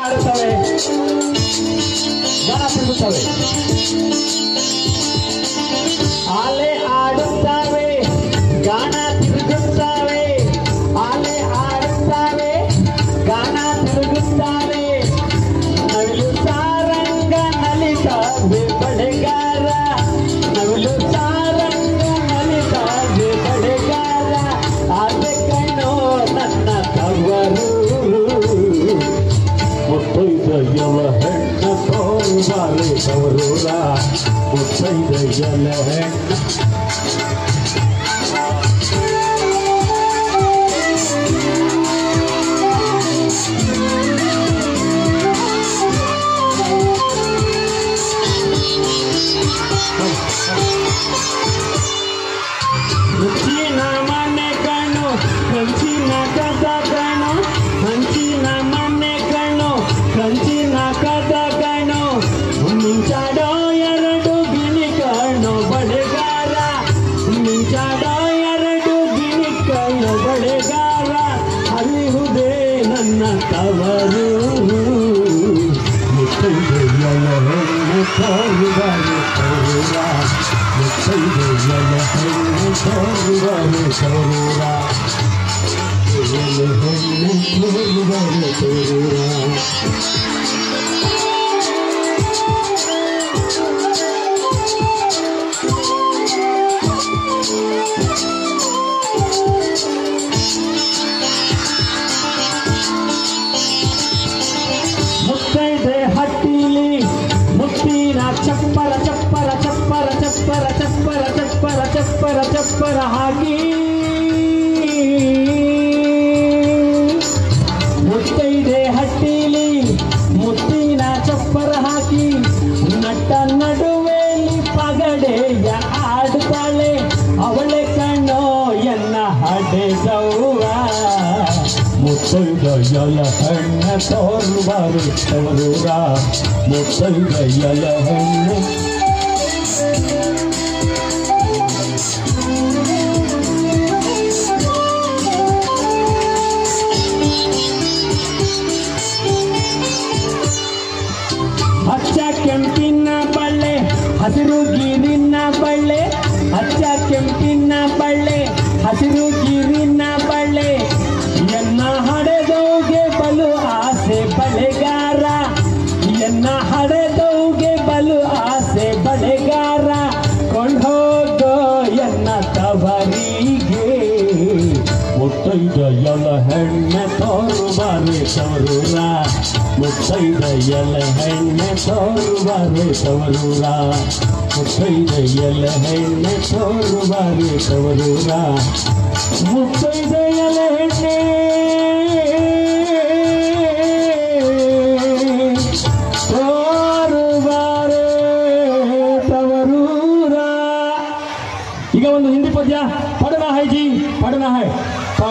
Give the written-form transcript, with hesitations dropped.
ಆಡುತ್ತವೆ, ಗಾನ ತಿರುಗುತ್ತವೆ, ಆಲೆ ಆಡುತ್ತವೆ, ಗಾನ ತಿರುಗುತ್ತವೆ, ಆಲೆ ಆಡುತ್ತವೆ, ಗಾನ ತಿರುಗುತ್ತವೆ, ನವಿಲು ಸಾರಂಗ ನಲಿತಾವೆ ಬಳೆಗಾರ, ನವಿಲು ಸಾರಂಗ ನಲಿತಾವೆ ಬಳೆಗಾರ, ಆದೆ ಕಣ್ಣೋ ನನ್ನ ತವರು ಮುತ್ತೈದೆಯಲ ಹೆಣ್ಣು ತೋರುಬಾರೆ ತವರೂರ, ಮುತ್ತೈದೆಯಲ ಹೆಣ್ಣು ಹಂಚಿನ ಮನೆ ಕಣ್ಣು, ಹಂಚಿನ ಕದ ಕಣ್ಣು, ಹಂಚಿನ ಮನೆ ಕಣ್ಣು, ಹಂಚಿನ ಕದ ಕಣ್ಣು, ಮಿಂಚಾಡೋ ಎರಡು ಗಿಣಿ ಕಣ್ಣು ಬಳೆಗಾರ, ಮಿಂಚಾಡೋ ಎರಡು ಗಿಣಿ ಕಣ್ಣು ಬಳೆಗಾರ, ಅರಿಹುದೇ ನನ್ನ ತವರು ಮುತ್ತೈದೆಯಲ ಹೆಣ್ಣು ತೋರುಬಾರೆ ತವರೂರ, ಮುತ್ತೈದೆಯಲ ಹೆಣ್ಣು ತೋರುಬಾರೆ ತವರೂರ, ಹೆಣ್ಣು ತೋರುಬಾರೆ ತವರೂರ. ಮುತ್ತೈದೆ ಹಟ್ಟಿಲಿ ಮುತ್ತಿನ ಚಪ್ಪರ ಚಪ್ಪರ ಚಪ್ಪರ ಚಪ್ಪರ ಚಪ್ಪರ ಚಪ್ಪರ ಚಪ್ಪರ ಚಪ್ಪರ ಹಾಕಿ, ಮುತ್ತೈದೆ ಹಟ್ಟಿಲಿ ಮುತ್ತಿನ ಚಪ್ಪರ ಹಾಕಿ, ನಟ್ಟ ನಡುವೆಯಲ್ಲಿ ಪಗಡೆಯ ಆಡುತ್ತಾಳೆ, ಅವಳೆ ಕಣ್ಣೋ ಎನ್ನ ಹಡೆದವ್ವ, ಮುತ್ತೈದೆಯಲ ಹೆಣ್ಣು ತೋರುಬಾರೆ ತವರೂರ, ಮುತ್ತೈದೆಯಲ ಹೆಣ್ಣು ಹಚ್ಚ ಕೆಂಪಿನ ಬಳ್ಳೆ, ಹಸಿರು ಗೀರಿನ ಬಳ್ಳೆ, ಹಚ್ಚ ಕೆಂಪಿನ ಬಳ್ಳೆ, ಹಸಿರು ಗೀರಿನ ಬಳ್ಳೆ, ಎನ್ನ ಹಡೆದವ್ಗೆ ಬಲು ಆಸೆ ಬಳೆಗಾರ, ಎನ್ನ ಹಡೆದವ್ಗೆ ಬಲು ಆಸೆ ಬಳೆಗಾರ, ಕೊಂಡೋಗೋ ಎನ್ನ ತವರಿಗೆ, ಮುತ್ತೈದೆಯಲ ಹೆಣ್ಣು ತೋರುಬಾರೆ ತವರೂರ, ಮುತ್ತೈದೆಯಲ ಹೆಣ್ಣು ತೋರುಬಾರೆ ತವರೂರ, ಮುತ್ತೈದೆಯಲ ಹೆಣ್ಣು ತೋರುಬಾರೆ ತವರೂರ, ಮುತ್ತೈದೆಯಲ ಹೆಣ್ಣೆ ತೋರುಬಾರೆ ತವರೂರ. ಈಗ ಒಂದು ಹಿಂದಿ ಪದ್ಯ ಪढ़ना है जी, पढ़ना है।